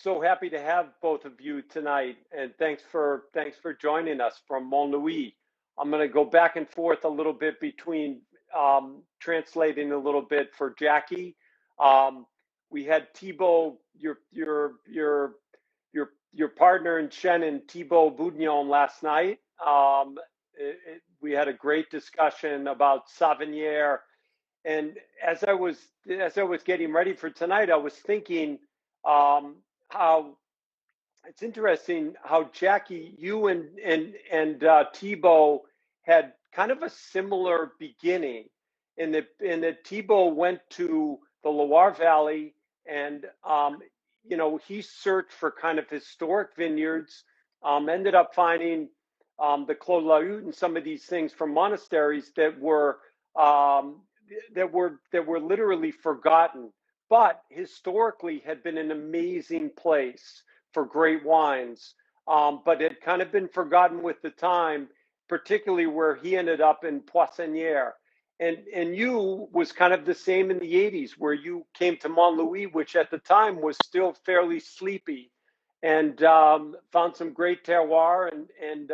so happy to have both of you tonight, and thanks for joining us from Montlouis. I'm going to go back and forth a little bit between translating a little bit for Jacky. We had Thibaut, your partner in Chenin, Thibaut Boudignon, last night. We had a great discussion about Savennières, and as I was getting ready for tonight, I was thinking how it's interesting how Jacky, you and Thibaut had kind of a similar beginning, in that Thibaut went to the Loire Valley, and he searched for kind of historic vineyards, ended up finding the Clos la Hutte and some of these things from monasteries that were literally forgotten, but historically had been an amazing place for great wines, but had kind of been forgotten with the time, particularly where he ended up in Poissonnière. And you was kind of the same in the 80s, where you came to Montlouis, which at the time was still fairly sleepy, and found some great terroir. And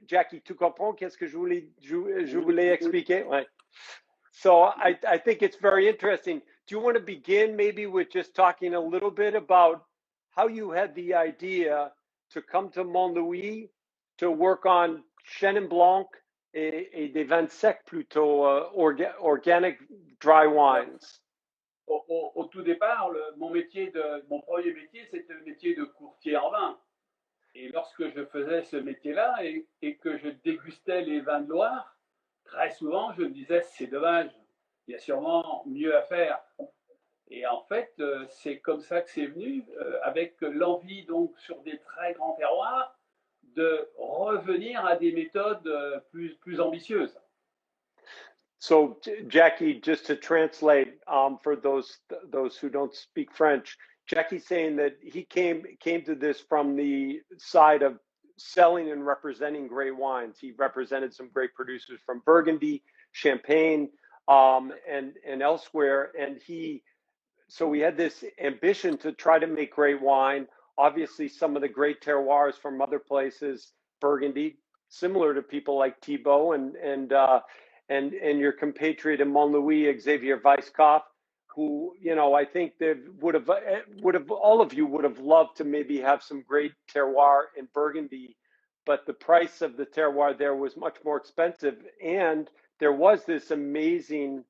Jacky, tu comprends qu'est-ce que je voulais expliquer? Ouais. So I think it's very interesting. Do you want to begin maybe with just talking a little bit about how you had the idea to come to Montlouis to work on Chenin Blanc et des vins secs plutôt, organic dry wines? Au tout départ, mon premier métier, c'était le métier de courtier en vin. Et lorsque je faisais ce métier-là et que je dégustais les vins de Loire, très souvent, je me disais, c'est dommage, il y a sûrement mieux à faire. Et en fait, c'est comme ça que c'est venu, avec l'envie, donc, sur des très grands terroirs, de revenir à des méthodes plus ambitieuses. So, Jacky, just to translate for those who don't speak French, Jacky's saying that he came to this from the side of selling and representing great wines. He represented some great producers from Burgundy, Champagne, and elsewhere, and so we had this ambition to try to make great wine. Obviously, some of the great terroirs from other places, Burgundy, similar to people like Thibaut and your compatriot in Montlouis, Xavier Weisskopf, who, I think that would have all of you would have loved to maybe have some great terroir in Burgundy, but the price of the terroir there was much more expensive, and there was this amazing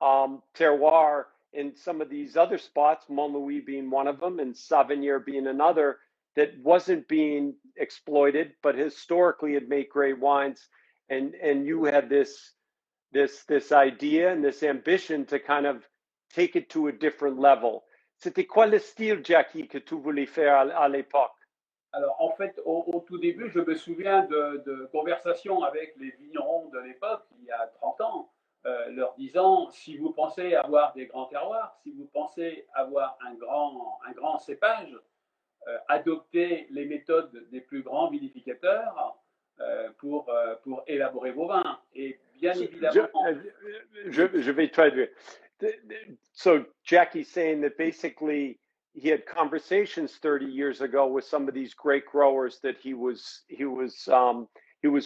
terroir in some of these other spots, Montlouis being one of them, and Savennières being another, that wasn't being exploited, but historically had made great wines. And you had this idea and this ambition to kind of take it to a different level. C'était quoi le style, Jacky, que tu voulais faire à l'époque? Alors, en fait, au tout début, je me souviens de conversations avec les vignerons de l'époque, il y a 30 ans, leur disant, si vous pensez avoir des grands terroirs, si vous pensez avoir un grand cépage, adoptez les méthodes des plus grands vinificateurs pour élaborer vos vins. Et bien évidemment... Je vais traduire. So Jacky's saying that basically he had conversations 30 years ago with some of these great growers that he was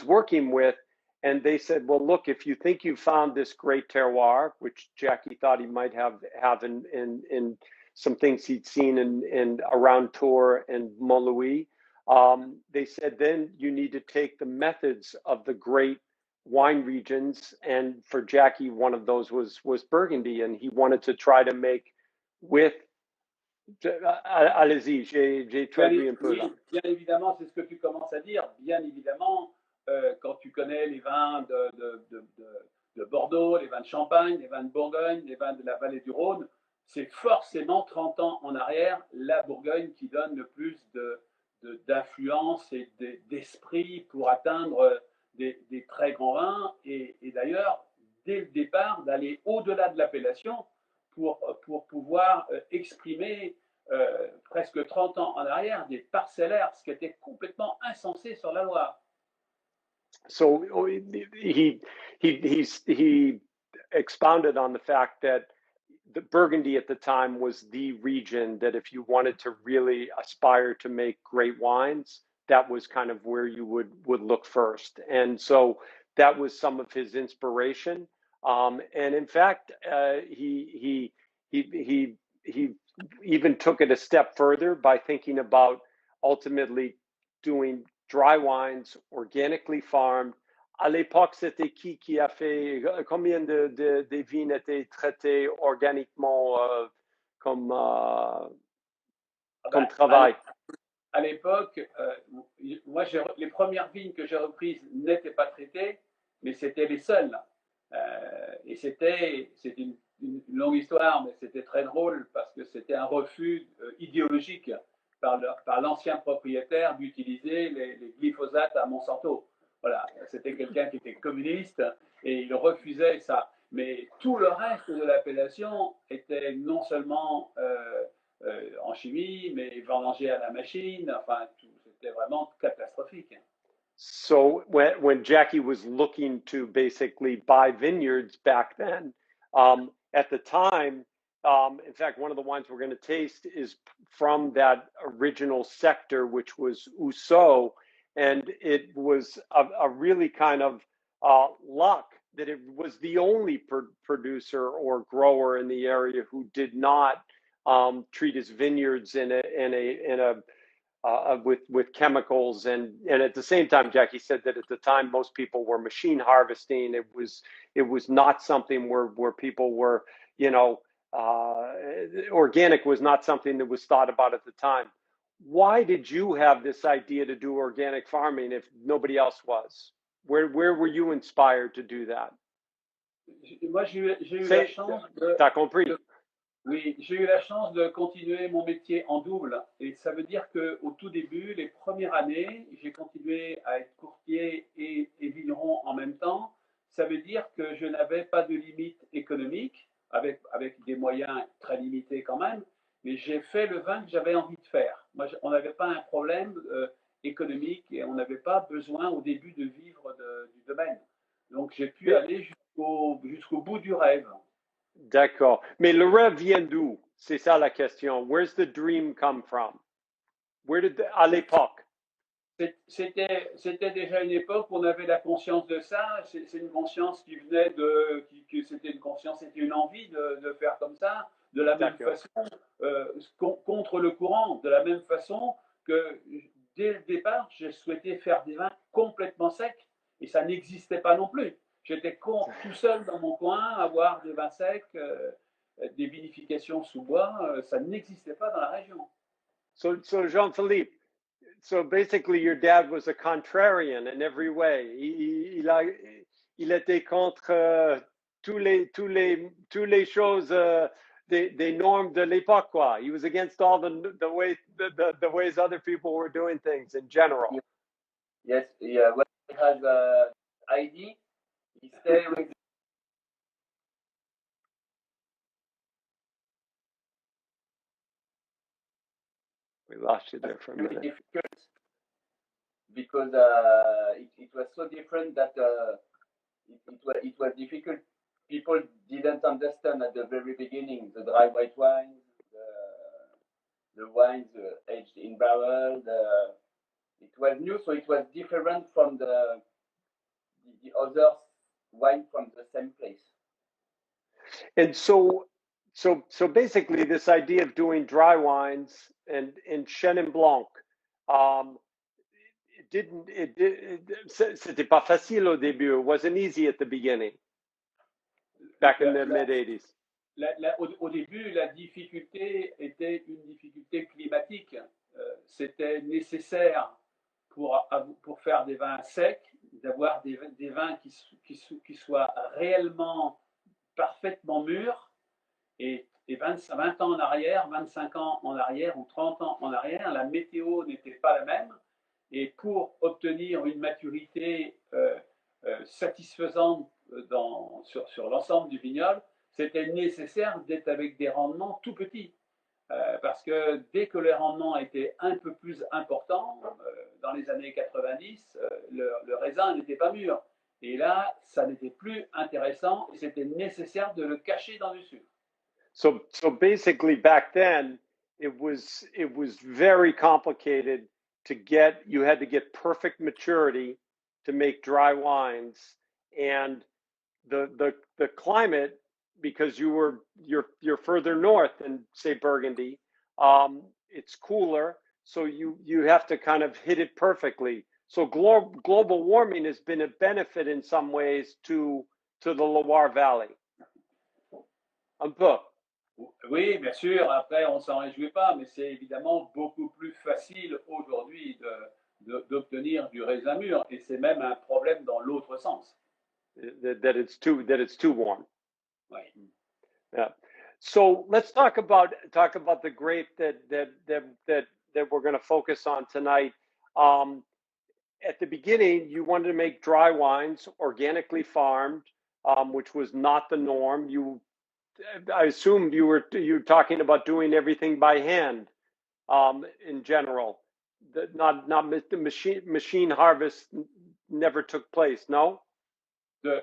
working with, and they said, well, look, if you think you found this great terroir, which Jacky thought he might have in some things he'd seen in around Tours and Montlouis, they said then you need to take the methods of the great wine regions, and for Jacky, one of those was Burgundy, and he wanted to try to make with. Allez-y, j'ai traduit un peu là. Bien évidemment, c'est ce que tu commences à dire. Bien évidemment, quand tu connais les vins de Bordeaux, les vins de Champagne, les vins de Bourgogne, les vins de la vallée du Rhône, c'est forcément 30 ans en arrière la Bourgogne qui donne le plus d'influence et d'esprit pour atteindre des très grands vins. Et d'ailleurs, dès le départ, d'aller au-delà de l'appellation pour pouvoir exprimer presque 30 ans en arrière des parcellaires, ce qui était complètement insensé sur la Loire. So he expounded on the fact that the Burgundy at the time was the region that if you wanted to really aspire to make great wines, that was kind of where you would look first. And so that was some of his inspiration. And in fact, he even took it a step further by thinking about ultimately doing dry wines organically farmed. À l'époque, c'était qui a fait combien de vignes étaient traitées organiquement comme travail? À l'époque, moi, les premières vignes que j'ai reprises n'étaient pas traitées, mais c'était les seules. Et c'était une longue histoire, mais c'était très drôle parce que c'était un refus idéologique par l'ancien propriétaire d'utiliser les glyphosates à Monsanto. Voilà, c'était quelqu'un qui était communiste et il refusait ça. Mais tout le reste de l'appellation était non seulement en chimie, mais vendangé à la machine. Enfin, c'était vraiment catastrophique. So when Jacky was looking to basically buy vineyards back then, at the time, in fact, one of the wines we're going to taste is from that original sector, which was Husseau, and it was a really kind of luck that it was the only producer or grower in the area who did not treat his vineyards in a with chemicals, and at the same time, Jacky said that at the time most people were machine harvesting. It was not something where people were, organic was not something that was thought about at the time. Why did you have this idea to do organic farming if nobody else was? Where were you inspired to do that? Moi, j'ai eu la chance T'as compris? Oui, j'ai eu la chance de continuer mon métier en double. Et ça veut dire qu'au tout début, les premières années, j'ai continué à être courtier et vigneron en même temps. Ça veut dire que je n'avais pas de limite économique, avec des moyens très limités quand même, mais j'ai fait le vin que j'avais envie de faire. Moi, on n'avait pas un problème économique et on n'avait pas besoin au début de vivre du domaine. Donc j'ai pu aller jusqu'au bout du rêve. D'accord. Mais le rêve vient d'où? C'est ça la question. Where's the dream come from? À l'époque? C'était déjà une époque où on avait la conscience de ça. C'est une conscience qui venait c'était une conscience, c'était une envie de faire comme ça, de la même façon, contre le courant, de la même façon que dès le départ, j'ai souhaité faire des vins complètement secs et ça n'existait pas non plus. J'étais tout seul dans mon coin, avoir des vins secs, des vinifications sous bois, ça n'existait pas dans la région. So Jean-Philippe, so basically your dad was a contrarian in every way. Il était contre toutes les choses, des normes de l'époque, quoi. He was against all the ways other people were doing things in general. Yes, yeah. When he has ID, he stay with. We lost you there for a minute. Difficult because it was so different that it was difficult. People didn't understand at the very beginning the dry white wines, the wines aged in barrel. It was new, so it was different from the other wine from the same place. And so basically, this idea of doing dry wines and in Chenin Blanc, c'était pas facile au début. It wasn't easy at the beginning, back in the mid-80s. Au début, la difficulté était une difficulté climatique. C'était nécessaire pour faire des vins secs, d'avoir des vins qui soient réellement parfaitement mûrs. Et 20 ans en arrière, 25 ans en arrière ou 30 ans en arrière, la météo n'était pas la même. Et pour obtenir une maturité satisfaisante sur l'ensemble du vignoble, c'était nécessaire d'être avec des rendements tout petits. Parce que dès que les rendements étaient un peu plus importants, dans les années 90, le raisin n'était pas mûr. Et là, ça n'était plus intéressant et c'était nécessaire de le cacher dans du sucre. So basically back then it was very complicated to get. You had to get perfect maturity to make dry wines, and the climate, because you're further north than say Burgundy, it's cooler, so you have to kind of hit it perfectly. So global warming has been a benefit in some ways to the Loire Valley. Un peu. Oui, bien sûr. Après, on s'en réjouit pas, mais c'est évidemment beaucoup plus facile aujourd'hui d'obtenir du raisin mûr, et c'est même un problème dans l'autre sens. That it's too warm. Oui. Yeah. So let's talk about the grape that we're going to focus on tonight. At the beginning, you wanted to make dry wines, organically farmed, which was not the norm. I assumed you were talking about doing everything by hand, in general. Not the machine harvest never took place. No. De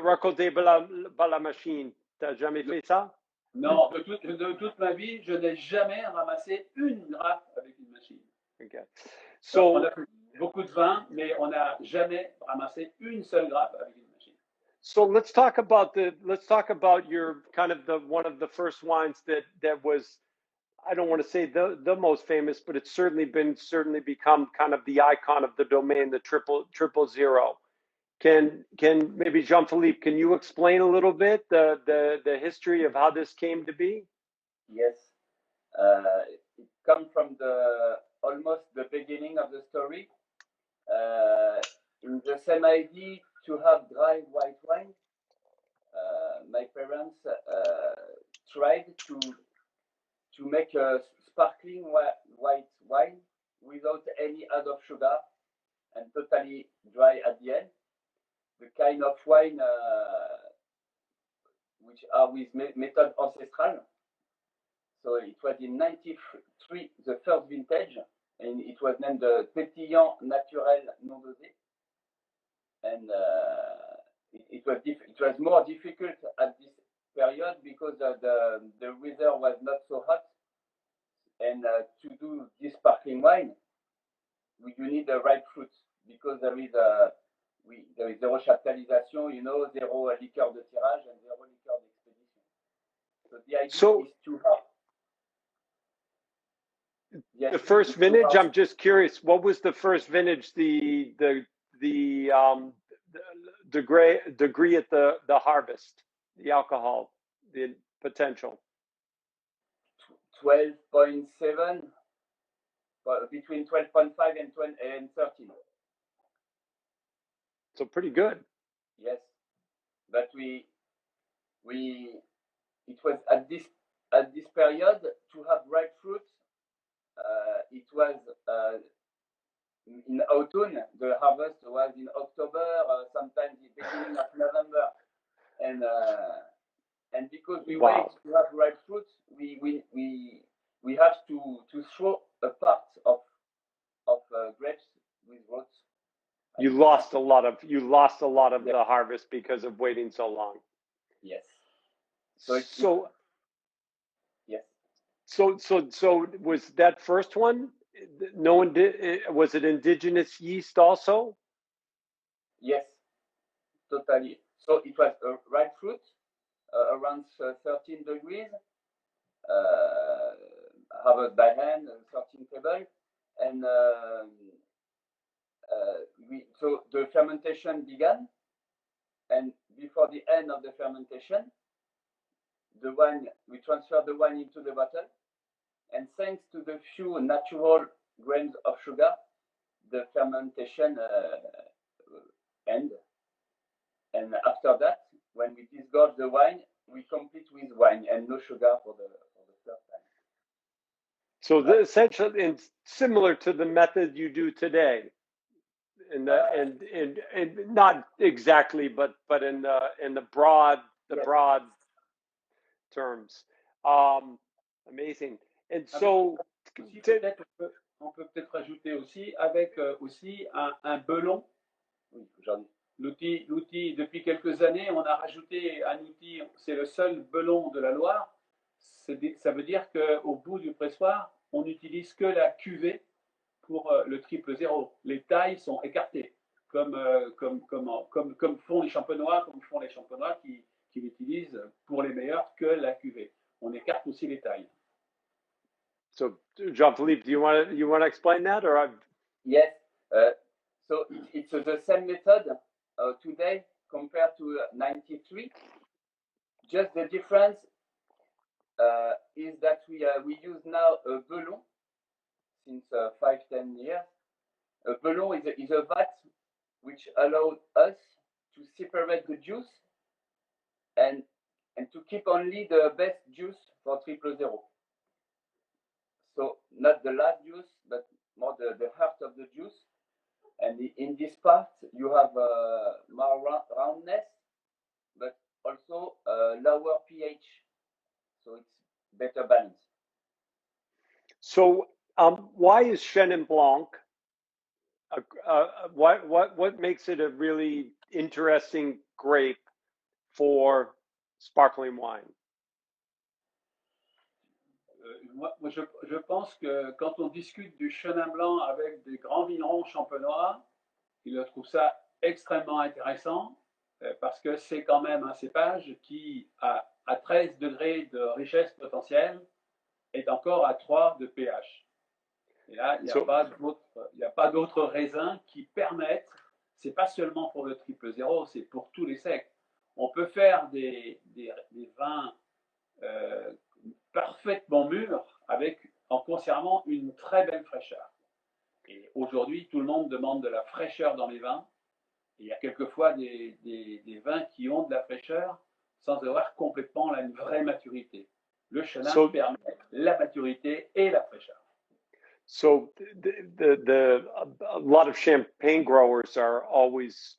récolter par la machine. T'as jamais fait ça? Non, de toute ma vie, je n'ai jamais ramassé une grappe avec une machine. Okay. So, on a fait beaucoup de vin, mais on n'a jamais ramassé une seule grappe avec une machine. So let's talk about your kind of one of the first wines that was, I don't want to say the most famous, but it's certainly become kind of the icon of the domain, the triple zero. Can maybe Jean-Philippe, can you explain a little bit the history of how this came to be? Yes, it comes from almost the beginning of the story. In the same idea to have dry white wine, my parents tried to make a sparkling white wine without any add of sugar and totally dry at the end. The kind of wine which are with method ancestral. So it was in 93, the first vintage, and it was named the Pétillant Naturel Non Dosé. And it was more difficult at this period because the weather was not so hot. And to do this sparkling wine, you need the right fruit because there is zero chaptalisation, zero liqueur de tirage and zero liqueur d'expédition. So the idea is to have. Yes, the first vintage, I'm just curious, what was the first vintage, the degree at the harvest, the alcohol, the potential? 12.7, between 12.5 and 13. So pretty good. Yes, but it was at this period to have ripe fruit. It was in autumn. The harvest was in October, sometimes the beginning of November, and because we wait to have ripe fruit, we have to throw a part of grapes with roots. You lost a lot of the harvest because of waiting so long. Yes. Yes. So was that first one? No one did. Was it indigenous yeast also? Yes, totally. So it was a ripe fruit, around 13 degrees, harvested by hand, 13 table, and so the fermentation began, and before the end of the fermentation, we transferred the wine into the bottle, and thanks to the few natural grains of sugar, the fermentation ended. And after that, when we disgorge the wine, we complete with wine and no sugar for the first time. So essentially, and similar to the method you do today, and not exactly, but in the broad terms. Amazing. And so, on peut peut-être rajouter aussi avec aussi un belon. Oui, j'en ai. L'outil, depuis quelques années, on a rajouté un outil, c'est le seul belon de la Loire. Ça veut dire qu'au bout du pressoir, on n'utilise que la cuvée pour le triple zéro. Les tailles sont écartées, comme font les champenois, qui n'utilisent pour les meilleurs que la cuvée. On écarte aussi les tailles. So, Jean-Philippe, do you want to explain that, or I've... Yes. So it's the same method today compared to 93. Just the difference is that we use now a belon since 5-10 years. A belon is a vat which allows us to separate the juice and to keep only the best juice for 000. So not the last juice, but more the heart of the juice. And in this part, you have more roundness, but also lower pH. So it's better balance. So, why is Chenin Blanc? What makes it a really interesting grape for sparkling wine? Moi, je pense que quand on discute du Chenin Blanc avec des grands vignerons champenois, ils trouvent ça extrêmement intéressant parce que c'est quand même un cépage qui, à 13 degrés de richesse potentielle, est encore à 3 de pH. Et là, il n'y a pas d'autres raisins qui permettent, c'est pas seulement pour le 000, c'est pour tous les secs. On peut faire des vins parfaitement mûrs en conservant une très belle fraîcheur. Et aujourd'hui, tout le monde demande de la fraîcheur dans les vins. Et il y a quelquefois des vins qui ont de la fraîcheur sans avoir complètement une vraie maturité. Le Chenin permet la maturité et la fraîcheur. So a lot of champagne growers are always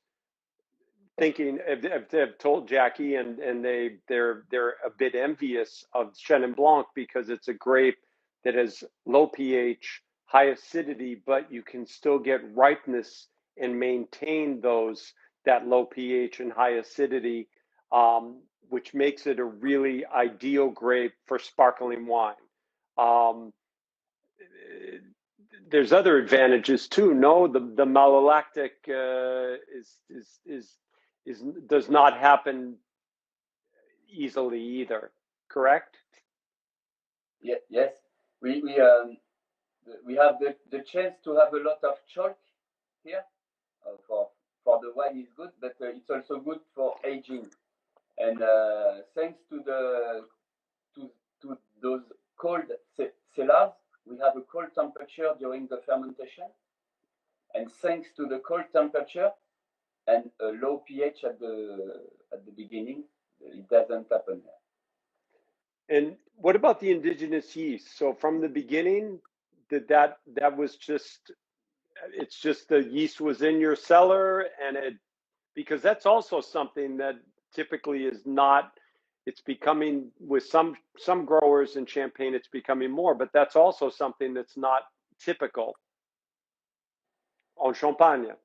thinking, have told Jacky, and they're a bit envious of Chenin Blanc because it's a grape that has low pH, high acidity, but you can still get ripeness and maintain that low pH and high acidity, which makes it a really ideal grape for sparkling wine. There's other advantages too. No, the malolactic does not happen easily either. Correct? Yes. We have the chance to have a lot of chalk here for the wine is good, but it's also good for aging. And thanks to those cold cellars, we have a cold temperature during the fermentation, and thanks to the cold temperature and a low pH at the beginning, it doesn't happen there. And what about the indigenous yeast? So from the beginning, that was it's just the yeast was in your cellar, and because that's also something that typically is not. It's becoming, with some growers in Champagne, it's becoming more, but that's also something that's not typical en Champagne.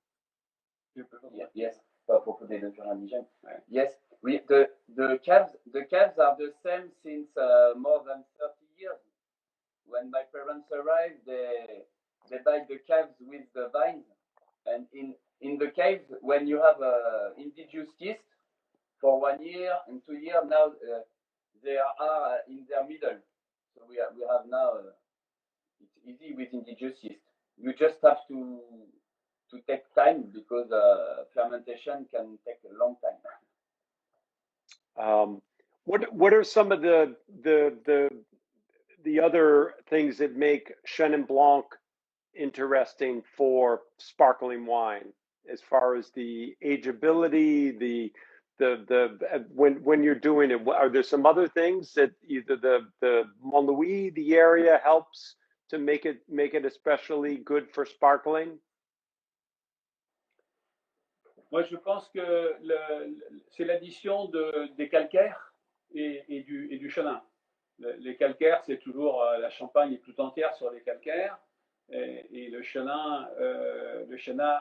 Yes, yes. The caves are the same since more than 30 years. When my parents arrived, they buy the caves with the vines, and in the caves, when you have indigenous yeast, for 1 year and 2 years now, they are in their middle. So we have now, it's easy with indigenous yeast. You just have to take time because fermentation can take a long time. What are some of the other things that make Chenin Blanc interesting for sparkling wine, as far as the ageability, when you're doing it? Are there some other things that either the Montlouis, the area, helps to make it especially good for sparkling? Moi, je pense que c'est l'addition des calcaires et du chenin. Les calcaires, c'est toujours la Champagne est tout entière sur les calcaires, et le chenin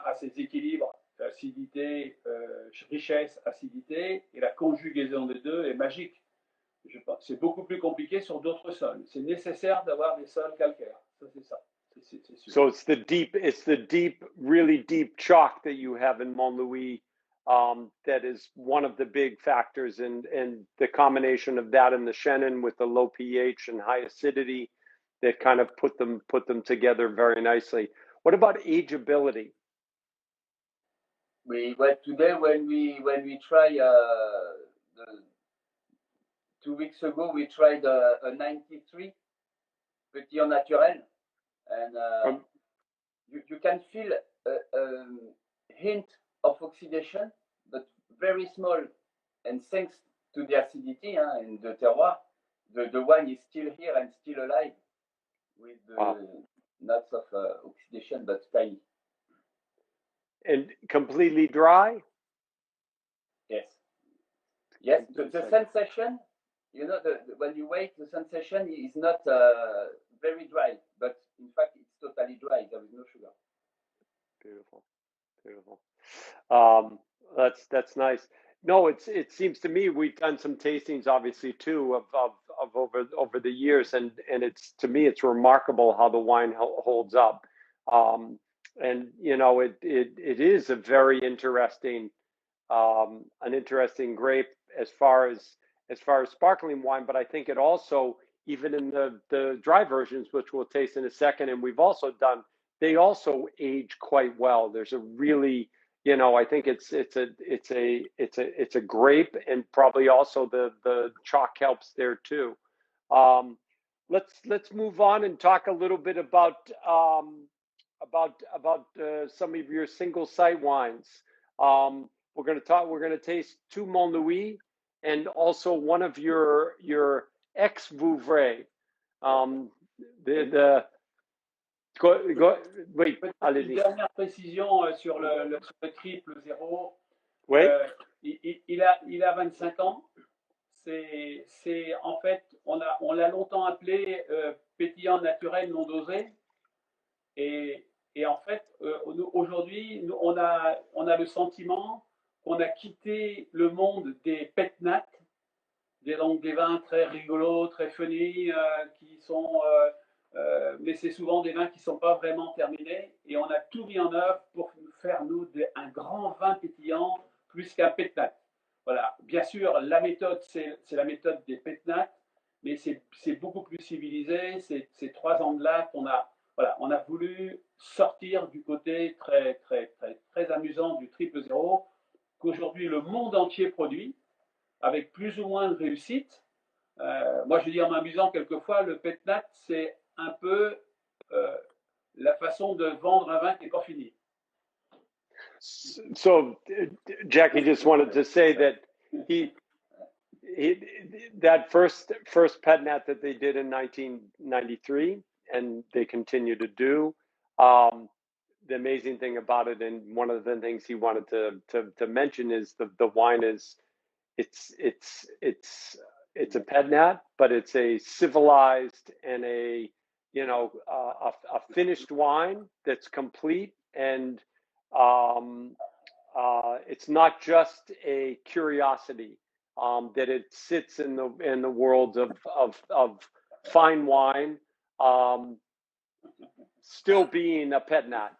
a ses équilibres acidité, richesse, acidité, et la conjugaison des deux est magique. Je pense c'est beaucoup plus compliqué sur d'autres sols. C'est nécessaire d'avoir des sols calcaires. Ça, c'est ça. C'est sûr. So it's the deep, really deep chalk that you have in Montlouis that is one of the big factors, and the combination of that and the Chenin with the low pH and high acidity that kind of put them together very nicely. What about ageability? Well, today when we try the 2 weeks ago we tried a 93 Petit Naturel, and you can feel a hint of oxidation, but very small, and thanks to the acidity and the terroir, the wine is still here and still alive with lots of oxidation, but tiny. And completely dry? Yes, the sensation, you know, when you wait, the sensation is not very dry, but in fact it's totally dry. There is no sugar. Beautiful. That's nice. No, it seems to me we've done some tastings, obviously, too, of over the years, and it's, to me, it's remarkable how the wine holds up. And you know, it is a very interesting, an interesting grape as far as sparkling wine. But I think it also, even in the dry versions, which we'll taste in a second, and we've also done, they also age quite well. There's a really, you know, I think it's a grape, and probably also the chalk helps there too. Let's move on and talk a little bit about some of your single site wines. We're going to taste two Montlouis and also one of your ex Vouvray. Oui, allez-y. Une dernière précision sur le triple zéro. Oui. Il a 25 ans. C'est en fait, on l'a longtemps appelé pétillant naturel non dosé. Et en fait, aujourd'hui, on a le sentiment qu'on a quitté le monde des pétnates, donc des vins très rigolos, très funny, qui sont, mais c'est souvent des vins qui ne sont pas vraiment terminés. Et on a tout mis en œuvre pour faire, nous, un grand vin pétillant plus qu'un pétnat. Voilà. Bien sûr, la méthode, c'est la méthode des pétnates, mais c'est beaucoup plus civilisé. C'est 3 ans de latte. On a voulu sortir du côté très, très, très, très amusant du triple zéro qu'aujourd'hui le monde entier produit, avec plus ou moins de réussite. Moi, je dis en m'amusant quelquefois, le pétnat, c'est un peu la façon de vendre un vin qui n'est pas fini. So Jacky just wanted to say that that first Petnat that they did in 1993, and they continue to do. The amazing thing about it, and one of the things he wanted to mention, is the wine is it's a Petnat, but it's a civilized and a finished wine that's complete, and it's not just a curiosity. That it sits in the world of fine wine, still being a Petnat.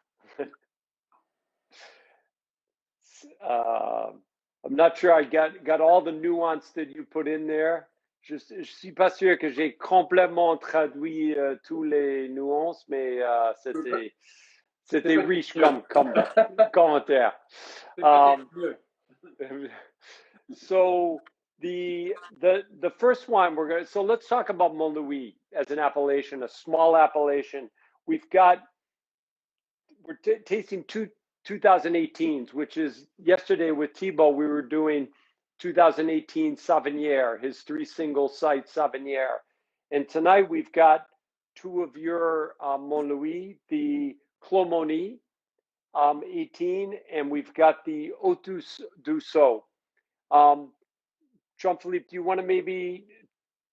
I'm not sure I got all the nuance that you put in there. Je suis pas sûr que j'ai complètement traduit tous les nuances, mais c'était riche comme commentaire. So the first wine so let's talk about Montlouis as an appellation, a small appellation. We're tasting 2018s, which is, yesterday with Thibault, we were doing 2018 Savennières, his 3 single site Savennières. And tonight we've got 2 of your Montlouis, the Clos 18, and we've got the Hauts de Husseau. Jean-Philippe, do you want to maybe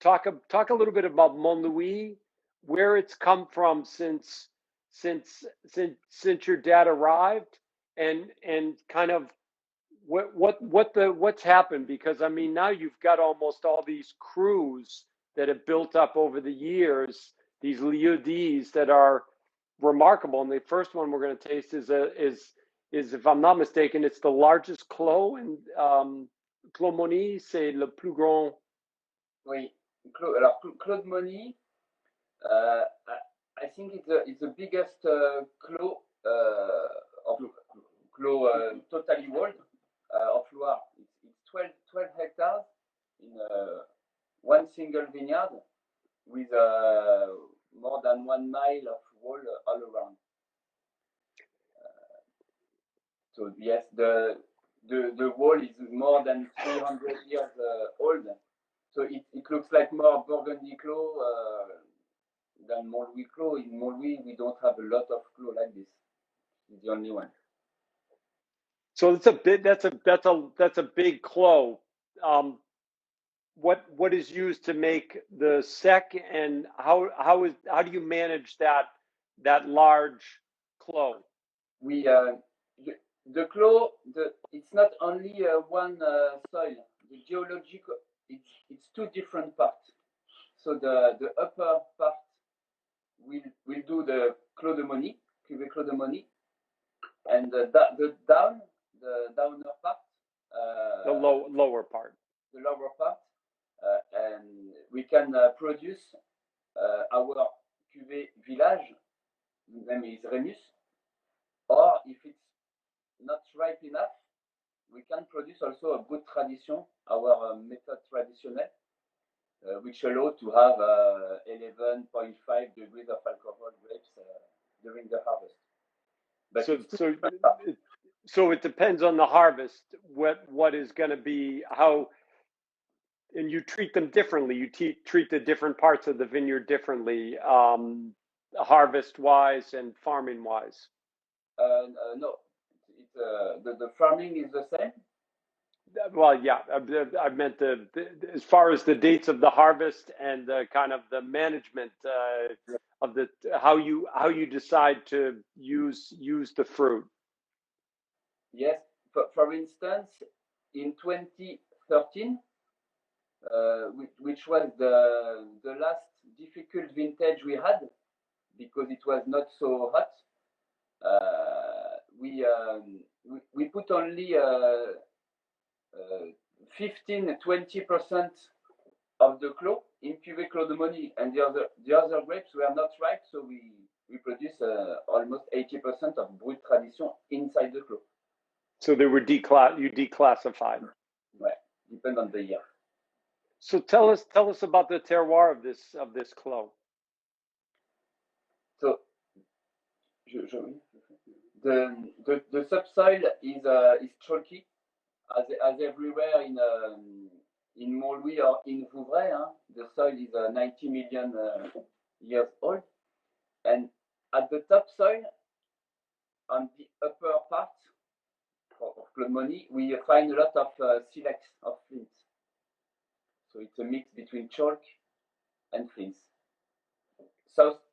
talk a little bit about Montlouis, where it's come from since your dad arrived, and kind of what's happened, because I mean now you've got almost all these crus that have built up over the years, these lieux-dits that are remarkable. And the first one we're going to taste is if I'm not mistaken, it's the largest Clos, and Clos Mosny, c'est le plus grand. Oui, alors Clos de Mosny, I think it's the biggest Clos of Clos totally walled of Loire. It's 12 hectares in one single vineyard with more than 1 mile of wall all around. So yes, the wall is more than 300 years old. So it looks like more Burgundy Clos than Montlouis Clos. In Montlouis, we don't have a lot of Clos like this. It's the only one. So that's a big Clos. What is used to make the sec, and how do you manage that large Clos? We the Clos, it's not only one soil. The geological, it's two different parts. So the upper part will do the Clos de Mosny, Cuvée Clos de Mosny, and the downer part, the lower part. The lower part, and we can produce our Cuvée Village, the name is Remus, or if it's not ripe enough, we can produce also a good tradition, our method traditionnel, which allow to have 11.5 degrees of alcohol grapes during the harvest. But so it depends on the harvest, what is going to be how, and you treat them differently. You treat the different parts of the vineyard differently, harvest wise and farming wise. No, the farming is the same. Well, yeah, I meant as far as the dates of the harvest and the kind of the management of the how you decide to use the fruit. Yes, for instance, in 2013, which was the last difficult vintage we had because it was not so hot, we put only 15-20% of the Clos in Cuvée Clos de Mosny, and the other grapes were not ripe, so we produce almost 80% of Brut Tradition inside the Clos. So they were declassified. Right, depend on the year. So tell us about the terroir of this Clos. So the subsoil is chalky, as everywhere in Montlouis or in Vouvray. The soil is 90 million years old, and at the topsoil, on the upper part of Clos de Mosny, we find a lot of silex, of flints. So it's a mix between chalk and flints.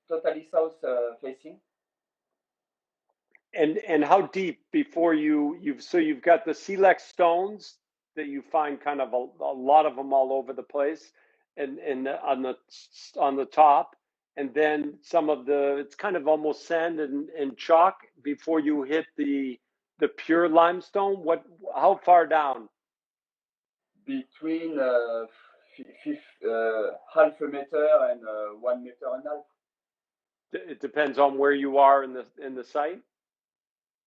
Totally south facing. And how deep before you've got the silex stones that you find kind of a lot of them all over the place, and on the top, and then some of it's kind of almost sand and chalk before you hit the pure limestone. How far down? Between half a meter and 1.5 meters. It depends on where you are in the site.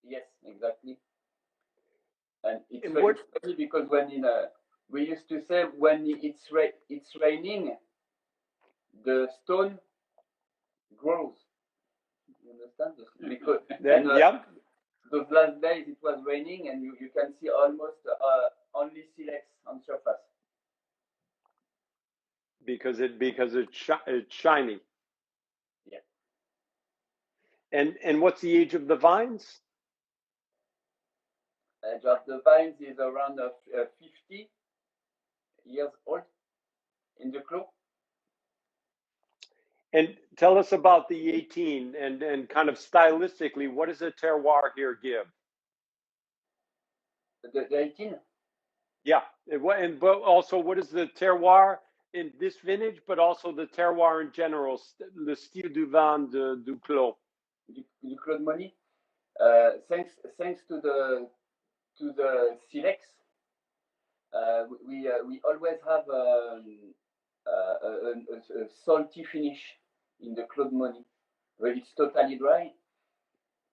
Yes, exactly. And it's very funny because when we used to say when it's raining, the stone grows. You understand? Because those last days it was raining, and you can see almost only silex on surface. Because it's shiny. Yeah. And what's the age of the vines? Age of the vines is around 50 years old in the Clos. And tell us about the 18 and kind of stylistically, what does the terroir here give? The 18? Yeah, but also what is the terroir in this vintage, but also the terroir in general, le style du vin du Clos. Du Clos de Mosny. Thanks to the silex, we always have a salty finish in the Clos de Mosny, but it's totally dry.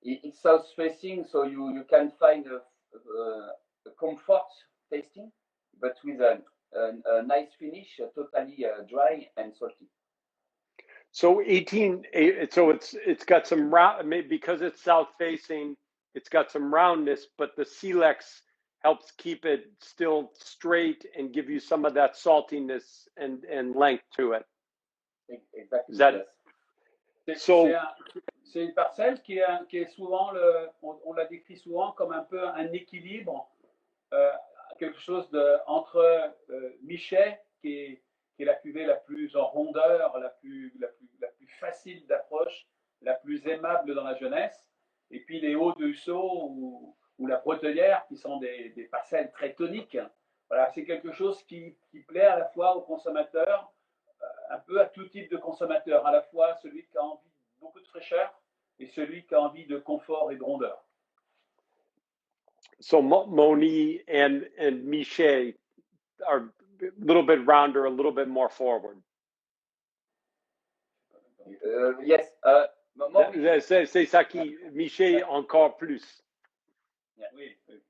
It's south facing, so you can find a comfort tasting, but with a nice finish, totally dry and salty. So 18, so it's got some round, maybe because it's south facing, it's got some roundness, but the silex helps keep it still straight and give you some of that saltiness and length to it. Exactly. Is that, yes. C'est une parcelle qui est souvent, on la décrit souvent comme un peu un équilibre, quelque chose entre Michet, qui est la cuvée la plus en rondeur, la plus facile d'approche, la plus aimable dans la jeunesse, et puis les Hauts de Husseau ou la Bretelière, qui sont des parcelles très toniques. Voilà, c'est quelque chose qui plaît à la fois aux consommateurs, un peu à tout type de consommateur, à la fois celui qui a envie de beaucoup de fraîcheur et celui qui a envie de confort et de rondeur. So Mosny and Michet are a little bit rounder, a little bit more forward. Yes. C'est ça qui Michet encore plus. Yeah, oui, oui.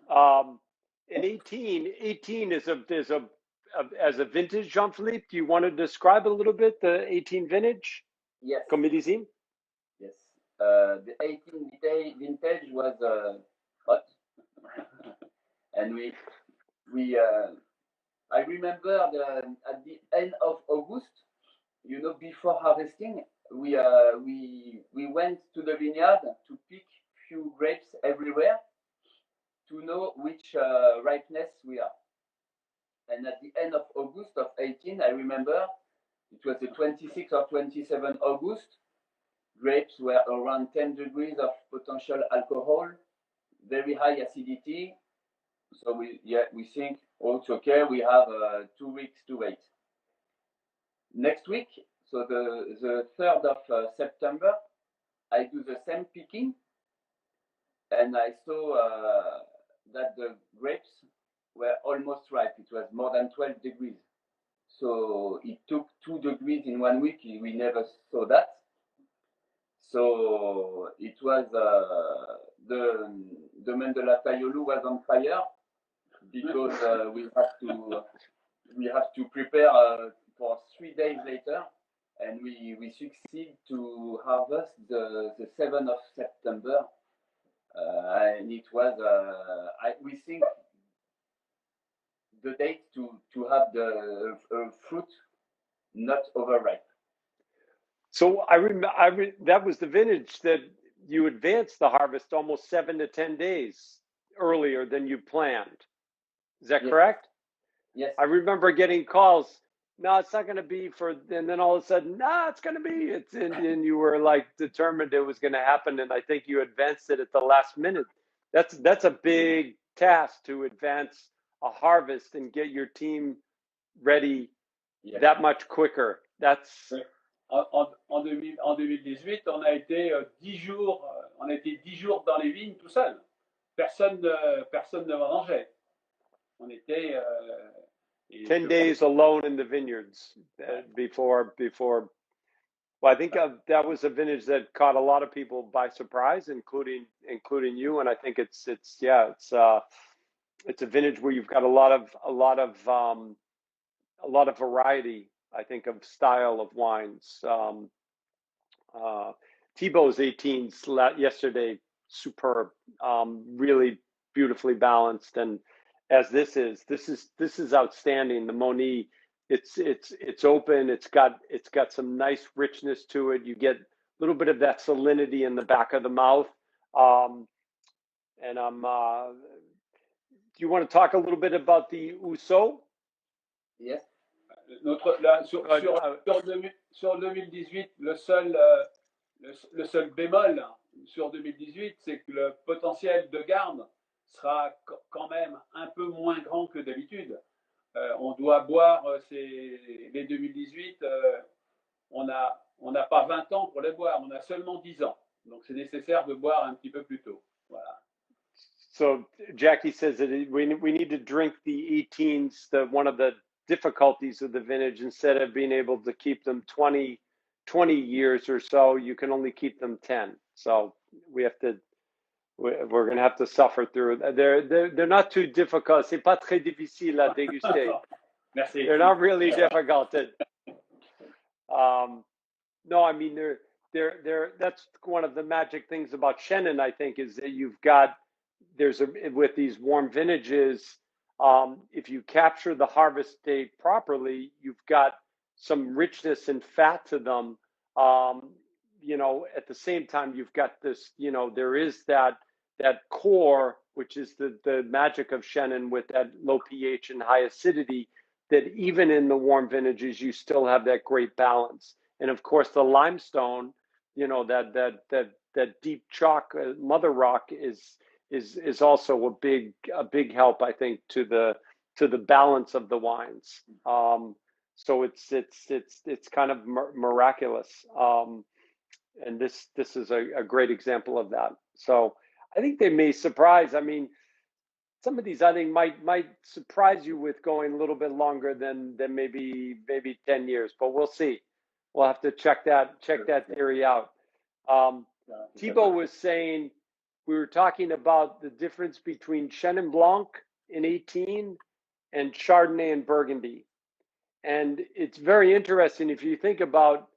And 18 is as a vintage, Jean-Philippe. Do you want to describe a little bit the 18 vintage? Yes. Comme millésime? Yes. The 18 vintage was hot, and I remember at the end of August, before harvesting, we went to the vineyard to pick few grapes everywhere to know which ripeness we are. And at the end of August of 18, I remember it was the 26th or 27th August. Grapes were around 10 degrees of potential alcohol, very high acidity. So we think, oh, it's okay, we have 2 weeks to wait. Next week, so the 3rd of September, I do the same picking, and I saw that the grapes were almost ripe. It was more than 12 degrees. So it took 2 degrees in 1 week. We never saw that. So it was the domaine de la Taille Aux Loups was on fire because we have to prepare for 3 days later, and we succeed to harvest the 7th of September, and it was we think the date to have the fruit not overripe. So I remember that was the vintage that you advanced the harvest almost 7 to 10 days earlier than you planned. Is that correct? Yes. I remember getting calls. No, it's not going to be and then all of a sudden, no, it's going to be. And you were like determined it was going to happen, and I think you advanced it at the last minute. That's a big task to advance a harvest and get your team ready that much quicker. That's. En 2018, on a été 10 jours, on a été 10 jours dans les vignes tout seul. Personne ne vendangeait. On était 10 days alone in the vineyards before. Well, I think that was a vintage that caught a lot of people by surprise, including you. And I think it's a vintage where you've got a lot of variety. I think of style of wines. Thibault's 18s yesterday, superb, really beautifully balanced, and as this is outstanding. The Mosny, it's open. It's got some nice richness to it. You get a little bit of that salinity in the back of the mouth. And do you want to talk a little bit about the Husseau? Yes. Sur 2018, le seul bémol sur 2018, c'est que le potentiel de garde sera quand même un peu moins grand que d'habitude. On doit boire les 2018, on n'a pas 20 ans pour les boire, on a seulement 10 ans. Donc c'est nécessaire de boire un petit peu plus tôt. Voilà. So Jacky says that we need to drink the 18s, one of the difficulties of the vintage, instead of being able to keep them 20 years or so, you can only keep them 10. So we're going to have to suffer through. They're not too difficult. C'est pas très difficile à déguster. Merci. They're not really difficult. No, I mean they're that's one of the magic things about Chenin, I think, is that with these warm vintages, if you capture the harvest date properly, you've got some richness and fat to them. At the same time, you've got this, there is that core, which is the magic of Chenin with that low pH and high acidity, that even in the warm vintages, you still have that great balance. And of course, the limestone, that deep chalk mother rock is also a big help, I think, to the balance of the wines. So it's kind of miraculous, and this is a great example of that. So I think they may surprise. I mean, some of these I think might surprise you with going a little bit longer than maybe 10 years, but we'll see. We'll have to check that theory out. Thibaut was saying, we were talking about the difference between Chenin Blanc in 18 and Chardonnay and Burgundy. And it's very interesting if you think about,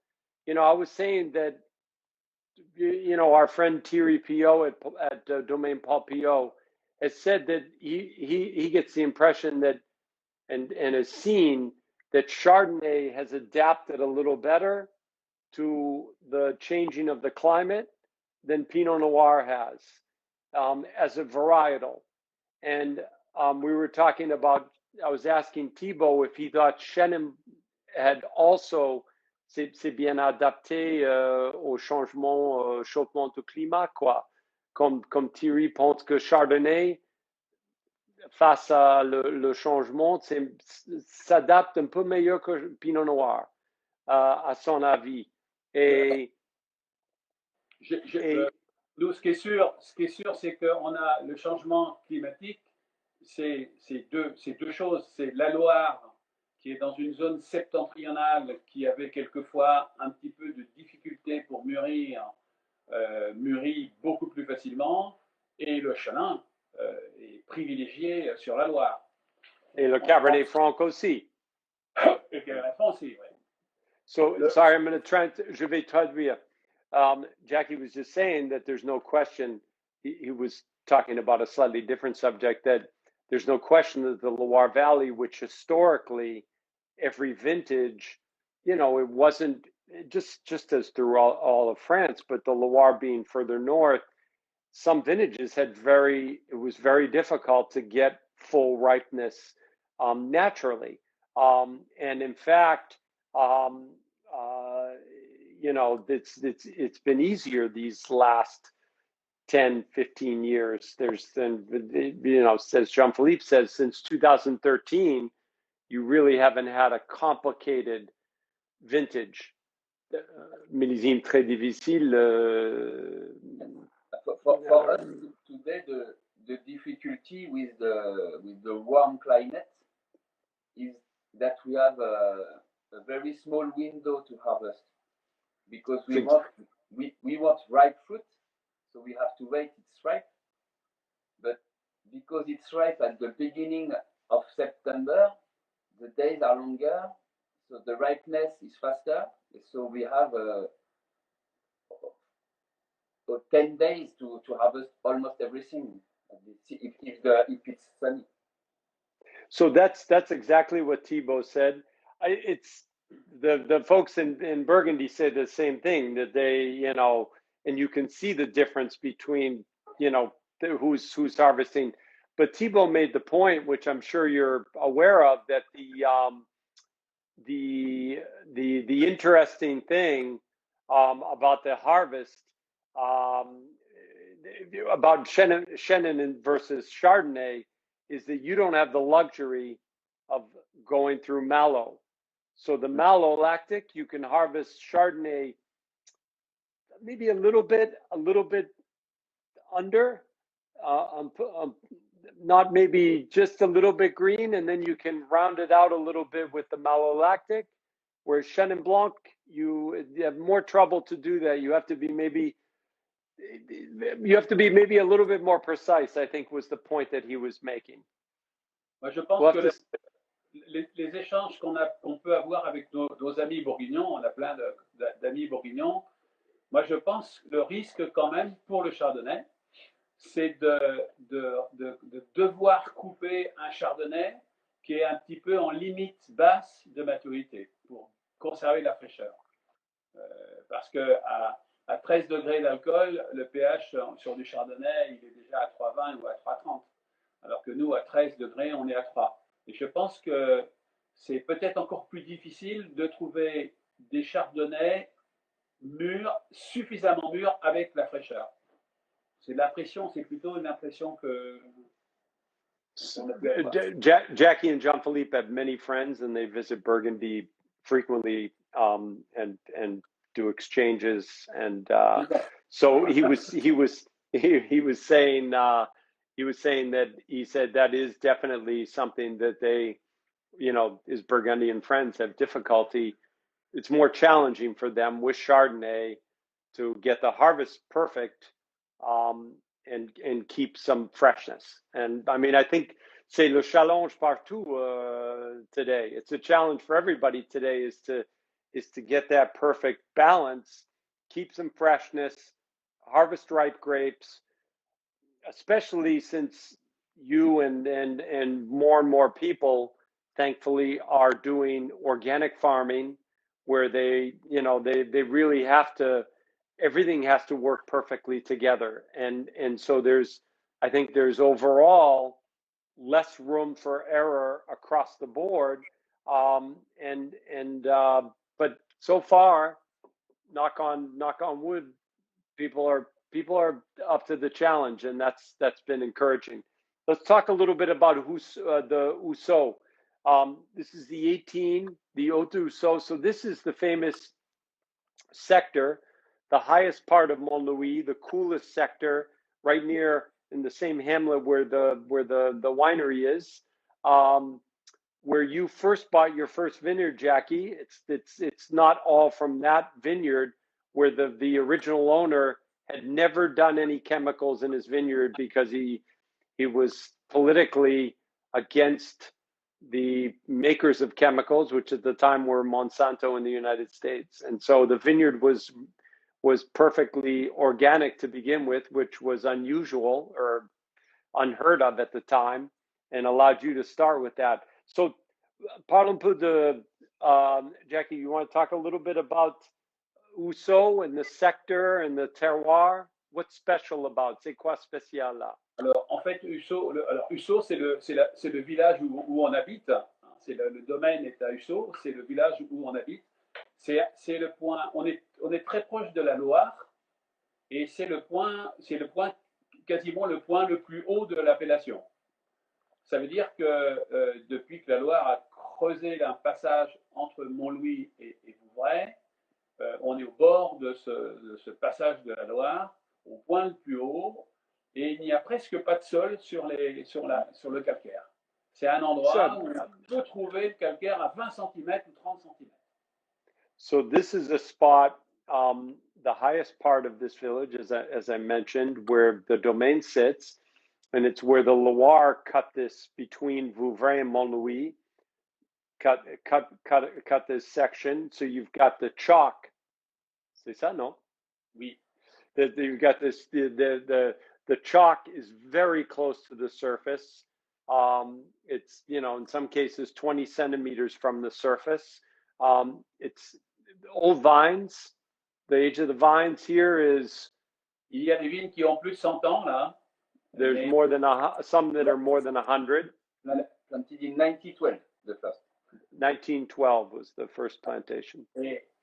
I was saying that, our friend Thierry Pillot at Domaine Paul Pillot has said that he gets the impression that, and has seen that Chardonnay has adapted a little better to the changing of the climate than Pinot Noir has, as a varietal. And we were talking about, I was asking Thibaut if he thought Chenin had also, c'est bien adapté au changement du climat, quoi. Comme Thierry pense que Chardonnay, face à le changement, s'adapte un peu meilleur que Pinot Noir, à son avis. Et nous, ce qui est sûr, c'est qu'on a le changement climatique, c'est deux choses. C'est la Loire, qui est dans une zone septentrionale, qui avait quelquefois un petit peu de difficulté pour mûrir, mûrit beaucoup plus facilement, et le Chenin est privilégié sur la Loire. Et le Cabernet Franc aussi. Et le Cabernet Franc aussi, oui. So, sorry, je vais traduire. Jacky was just saying that there's no question, he was talking about a slightly different subject, that there's no question that the Loire Valley, which historically, every vintage, it wasn't just as through all of France, but the Loire being further north, some vintages it was very difficult to get full ripeness naturally. And in fact, it's been easier these last 10, 15 years. Says Jean-Philippe says, since 2013, you really haven't had a complicated vintage. Millésime très difficile. For us today, the difficulty with the warm climate is that we have a very small window to harvest, because we want ripe fruit, so we have to wait it's ripe. But because it's ripe at the beginning of September, the days are longer, so the ripeness is faster. So we have 10 days to harvest almost everything if it's sunny. So that's exactly what Thibaut said. It's the folks in Burgundy say the same thing, that they, and you can see the difference between, who's harvesting. But Thibaut made the point, which I'm sure you're aware of, that the interesting thing about the harvest, about Chenin versus Chardonnay is that you don't have the luxury of going through malo. So the malolactic, you can harvest Chardonnay maybe a little bit under, not maybe just a little bit green, and then you can round it out a little bit with the malolactic. Whereas Chenin Blanc, you have more trouble to do that. You have to be maybe a little bit more precise, I think was the point that he was making. Moi, je pense que les échanges qu'on peut avoir avec nos amis bourguignons, on a plein d'amis bourguignons. Moi, je pense que le risque quand même pour le chardonnay, c'est de devoir couper un chardonnay qui est un petit peu en limite basse de maturité pour conserver la fraîcheur. Parce que à 13 degrés d'alcool, le pH sur du chardonnay, il est déjà à 3,20 ou à 3,30. Alors que nous, à 13 degrés, on est à 3. Et je pense que c'est peut-être encore plus difficile de trouver des chardonnays mûrs, suffisamment mûrs avec la fraîcheur. C'est de l'impression, c'est plutôt une impression que... Jacky and Jean-Philippe have many friends and they visit Burgundy frequently and do exchanges. And so he was saying that is definitely something that they, his Burgundian friends have difficulty. It's more challenging for them with Chardonnay to get the harvest perfect and keep some freshness. And I mean, I think c'est le challenge partout today. It's a challenge for everybody today is to get that perfect balance, keep some freshness, harvest ripe grapes, especially since you and more people, thankfully, are doing organic farming where they really have to, everything has to work perfectly together. And so I think there's overall less room for error across the board. But so far, knock on wood, people are up to the challenge, and that's been encouraging. Let's talk a little bit about the Husseau. This is the Hauts de Husseau. So this is the famous sector, the highest part of Montlouis, the coolest sector, right near in the same hamlet where the winery is. Where you first bought your first vineyard, Jacky. It's not all from that vineyard, where the original owner had never done any chemicals in his vineyard because he was politically against the makers of chemicals, which at the time were Monsanto in the United States. And so the vineyard was perfectly organic to begin with, which was unusual or unheard of at the time, and allowed you to start with that. So, parle un peu de Jacky. You want to talk a little bit about Husseau and the sector and the terroir? What's special about? C'est quoi spécial là? Alors, en fait, Husseau, c'est le village où on habite. C'est le domaine est à Husseau. C'est le village où on habite. C'est le point. On est très proche de la Loire et c'est le point, quasiment le point le plus haut de l'appellation. Ça veut dire que depuis que la Loire a creusé un passage entre Montlouis et Vouvray, on est au bord de ce passage de la Loire, au point le plus haut, et il n'y a presque pas de sol sur le calcaire. C'est un endroit où on peut trouver le calcaire à 20 cm ou 30 cm. So this is a spot, the highest part of this village, as I mentioned, where the domain sits. And it's where the Loire cut this between Vouvray and Montlouis, cut this section. So you've got the chalk. C'est ça, non? Oui. You've got this. The chalk is very close to the surface. It's in some cases 20 centimeters from the surface. It's old vines. The age of the vines here is. Il y a des vignes qui ont plus de 100 ans là. There's more than some that are more than 100. 1912, the first. 1912 was the first plantation.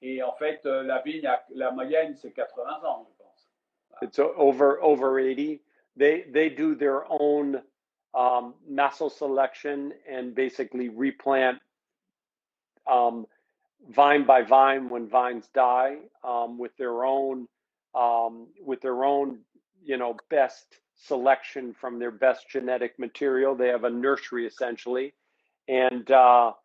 Et en fait, la vigne, la moyenne, c'est 80 ans, je pense. It's over 80. They do their own massal selection and basically replant vine by vine when vines die with their own best selection from their best genetic material. They have a nursery essentially, and so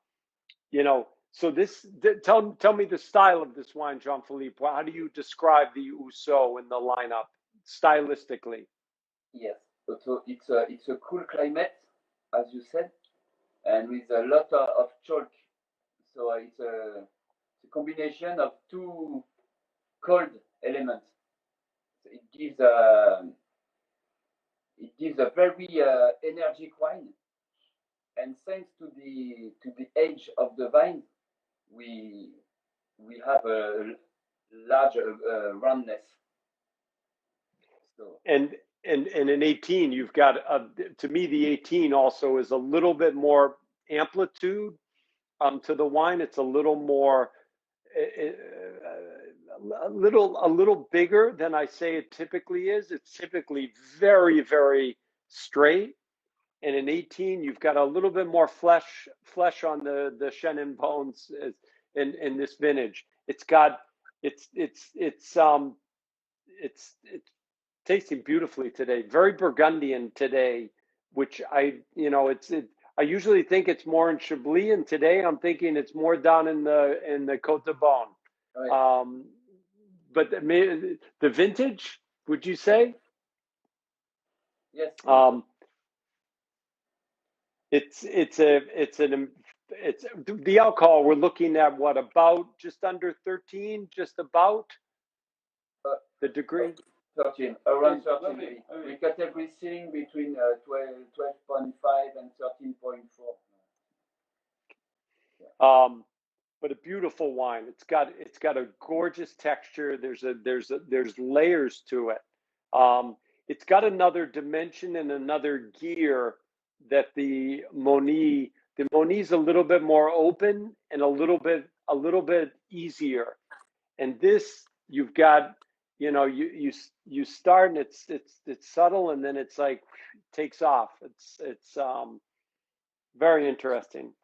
tell me the style of this wine, Jean-Philippe. How do you describe the Husseau in the lineup stylistically? Yes, so it's a cool climate, as you said, and with a lot of chalk. So it's a combination of two cold elements. So it gives a very energetic wine, and thanks to the age of the vine, we have a large roundness. So and in 18, you've got to me the 18 also is a little bit more amplitude to the wine. It's a little more a little bigger than I say it typically is. It's typically very, very straight. And in 18, you've got a little bit more flesh on the Chenin bones in this vintage. It's tasting beautifully today. Very Burgundian today, which I usually think it's more in Chablis, and today I'm thinking it's more down in the Côte de Beaune. Right. But the vintage, would you say? Yes. It's the alcohol we're looking at, what, about just under 13, just about the degree. 13, around 13. We got everything between 12.5 and 13.4. But a beautiful wine. It's got a gorgeous texture. There's layers to it. It's got another dimension and another gear that the Mosny's a little bit more open and a little bit easier. And this, you've got, you start and it's subtle, and then it's like takes off. It's very interesting.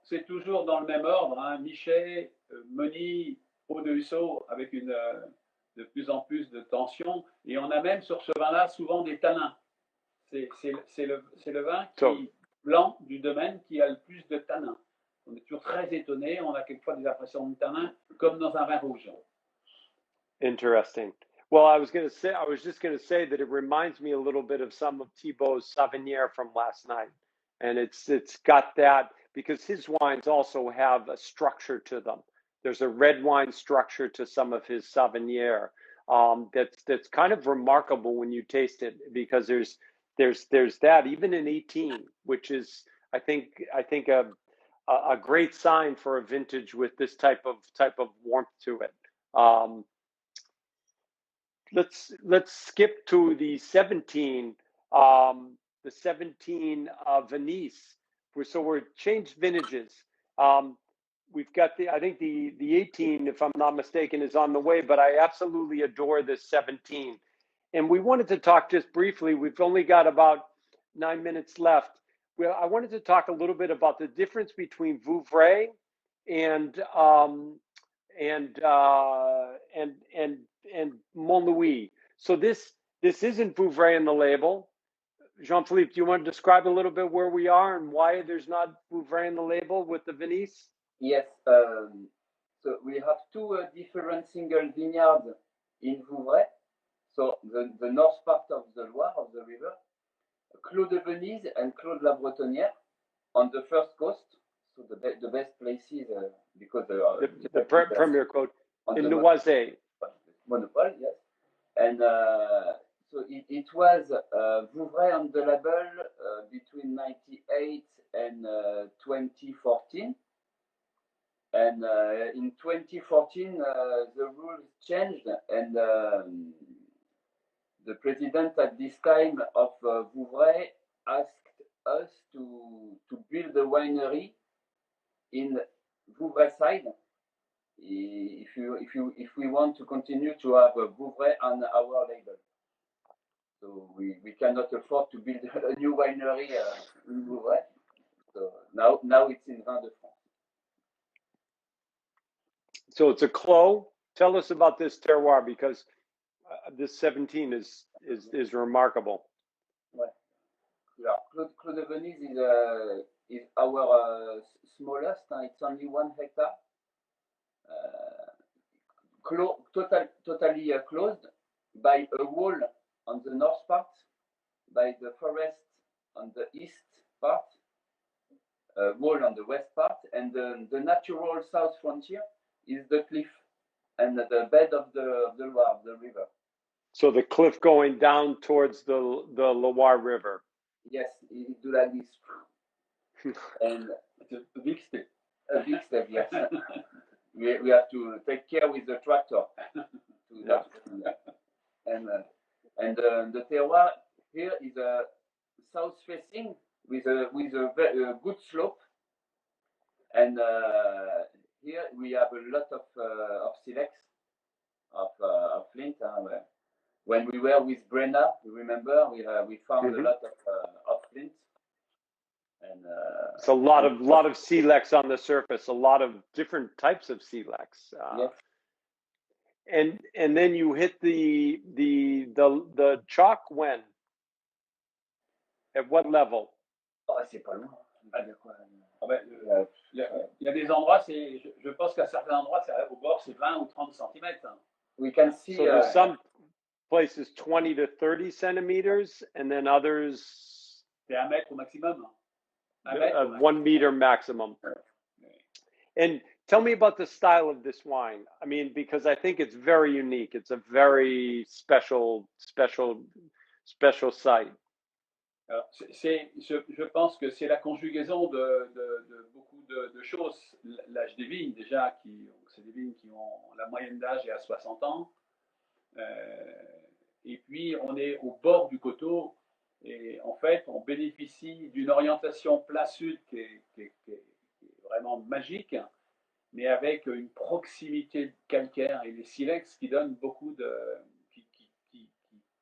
C'est toujours dans le même ordre, hein. Michet, Mosny, Hauts de Husseau, avec de plus en plus de tension. Et on a même sur ce vin-là souvent des tanins. C'est le vin blanc du domaine qui a le plus de tanins. On est toujours très étonné. On a quelquefois des impressions de tanins comme dans un vin rouge. Interesting. Well, I was just going to say that it reminds me a little bit of some of Thibault's Savennières from last night. And it's got that, because his wines also have a structure to them. There's a red wine structure to some of his Savennières that's kind of remarkable when you taste it, because there's that even in 18, which is I think a great sign for a vintage with this type of warmth to it. Let's skip to the 17. The 17 Venise. So we're changed vintages. We've got I think the 18, if I'm not mistaken, is on the way, but I absolutely adore this 17. And we wanted to talk just briefly. We've only got about 9 minutes left. I wanted to talk a little bit about the difference between Vouvray and Montlouis. So this isn't Vouvray in the label. Jean-Philippe, do you want to describe a little bit where we are and why there's not Vouvray in the label with the Venise? Yes. So we have two different single vineyards in Vouvray. So the north part of the Loire, of the river, Clos de Venise and Clos de la Bretonnière on the first coast. So the best places because the premier quote in Noisy. Monopole, yes. And so it was Vouvray on the label between 98 and 2014. And in 2014, the rules changed, and the president at this time of Vouvray asked us to build a winery in Vouvray side, if we want to continue to have a Vouvray on our label. So we cannot afford to build a new winery in Vouvray. So now it's in Vin de France. So it's a Clos. Tell us about this terroir, because this 17 is remarkable. Ouais. Clos de Venise is our smallest. It's only 1 hectare. Totally closed by a wall on the north part, by the forest on the east part, wall on the west part, and the natural south frontier is the cliff and the bed of the Loire, the river. So the cliff going down towards the Loire River. Yes, it do like this. And it's a big step. A big step, yes. we have to take care with the tractor. And the terroir here is a south facing with a very good slope. And here we have a lot of silex, of flint. When we were with Brenna, you remember, we found a lot of flint. And it's a lot of silex on the surface, a lot of different types of silex. Yes. And then you hit the chalk when? At what level? Oh, c'est pas loin. Il y a des endroits, je pense qu'à certains endroits, au bord, c'est 20 ou 30 cm. We can see. So there's some places 20 to 30 centimeters, and then others. C'est 1 mètre au maximum. 1 meter maximum. And tell me about the style of this wine. I mean, because I think it's very unique. It's a very special site. Alors, je pense que c'est la conjugaison de beaucoup de choses. L'âge des vignes, déjà, c'est des vignes qui ont la moyenne d'âge est à 60 ans. Et puis, on est au bord du coteau. Et en fait, on bénéficie d'une orientation plat-sud qui est vraiment magique, mais avec une proximité calcaire et les silex qui donnent beaucoup qui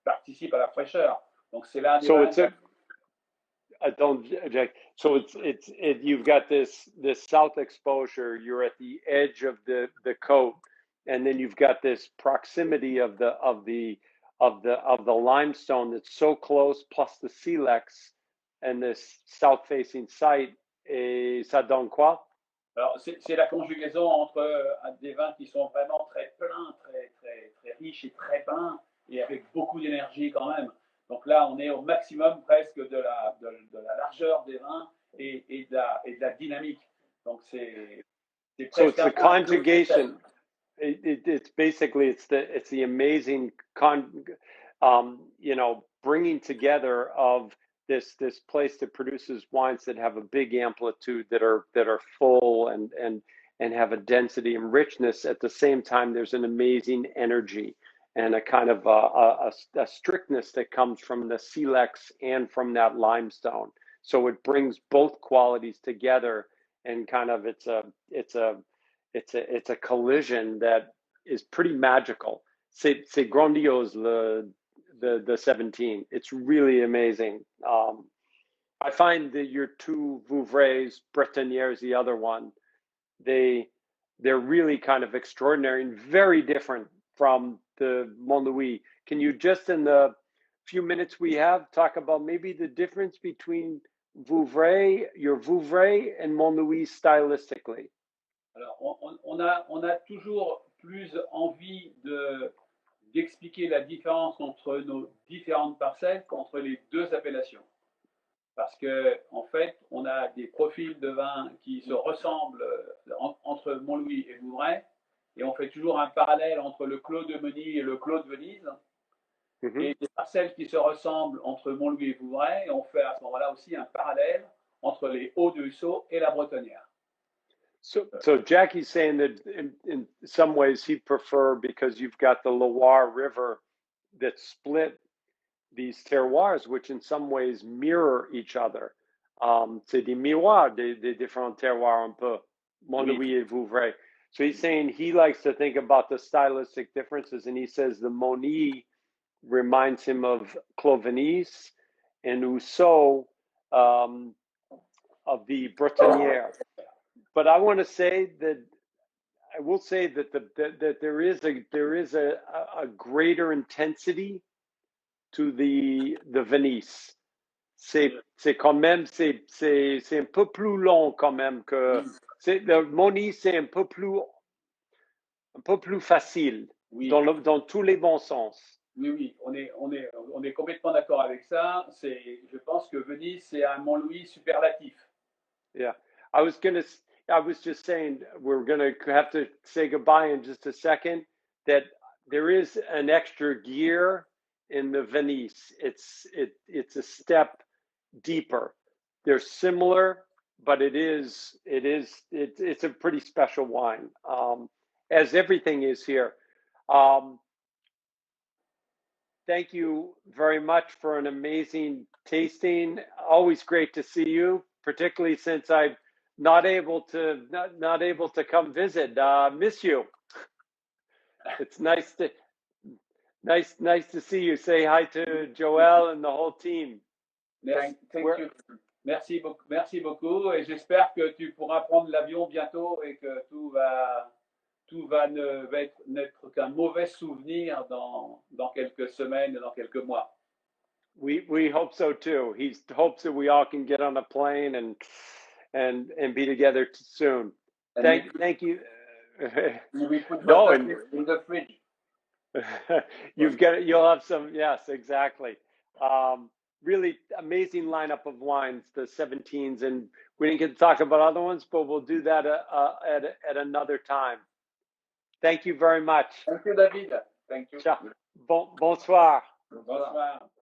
participent à la fraîcheur. Donc, c'est là. You've got this south exposure. You're at the edge of the coat, and then you've got this proximity of the limestone that's so close, plus the silex and this south-facing site. Et ça donne quoi? Alors c'est la conjugaison entre des vins qui sont vraiment très pleins, très riches et très pleins, et avec beaucoup d'énergie quand même. Donc là, on est au maximum presque de la largeur des vins et de la dynamique. Donc c'est presque. So it's the conjugation. It's basically it's the amazing bringing together of this place that produces wines that have a big amplitude, that are full and have a density and richness. At the same time, there's an amazing energy and a kind of a strictness that comes from the silex and from that limestone. So it brings both qualities together, and kind of it's a collision that is pretty magical. C'est grandiose, the 17. It's really amazing. I find that your two Vouvrays, Bretonnière is the other one, they're really kind of extraordinary and very different from the Montlouis. Can you just, in the few minutes we have, talk about maybe the difference between your Vouvray and Montlouis stylistically? Alors, on a toujours plus envie d'expliquer la différence entre nos différentes parcelles qu'entre les deux appellations. Parce que, en fait, on a des profils de vins qui se ressemblent entre Montlouis et Vouvray, et on fait toujours un parallèle entre le Clos de Mosny et le Clos de Venise, et des parcelles qui se ressemblent entre Montlouis et Vouvray, et on fait à ce moment-là aussi un parallèle entre les Hauts de Husseau et la Bretonnière. So Jacky's saying that in some ways he'd prefer, because you've got the Loire River that split these terroirs, which in some ways mirror each other. C'est des miroirs des différents terroirs un peu, Montlouis et Vouvray. So he's saying he likes to think about the stylistic differences, and he says the Mosny reminds him of Clos Venise and Husseau of the Bretonnière. But I want to say that I will say that that there is a greater intensity to the Venise. C'est quand même c'est un peu plus long quand même que le Mosny, c'est un peu plus facile dans tous les bons sens. Oui, on est complètement d'accord avec ça. Je pense que Venise, c'est un Montlouis superlatif. Yeah, I was just saying we're gonna have to say goodbye in just a second. That there is an extra gear in the Venise. It's a step deeper. They're similar, but it's a pretty special wine, as everything is here. Thank you very much for an amazing tasting. Always great to see you, particularly since I'm not able to come visit. Miss you. It's nice to see you. Say hi to Joël and the whole team. Thank you. Merci beaucoup, et j'espère que tu pourras prendre l'avion bientôt et que tout va n'être qu'un mauvais souvenir dans quelques semaines, dans quelques mois. We hope so too. He hopes that we all can get on a plane and be together soon. Thank you. We put in the fridge. You'll have some. Yes, exactly. Really amazing lineup of wines, the 17s, and we didn't get to talk about other ones, but we'll do that at another time. Thank you very much. Thank you, David. Thank you. Bonsoir. Bonsoir.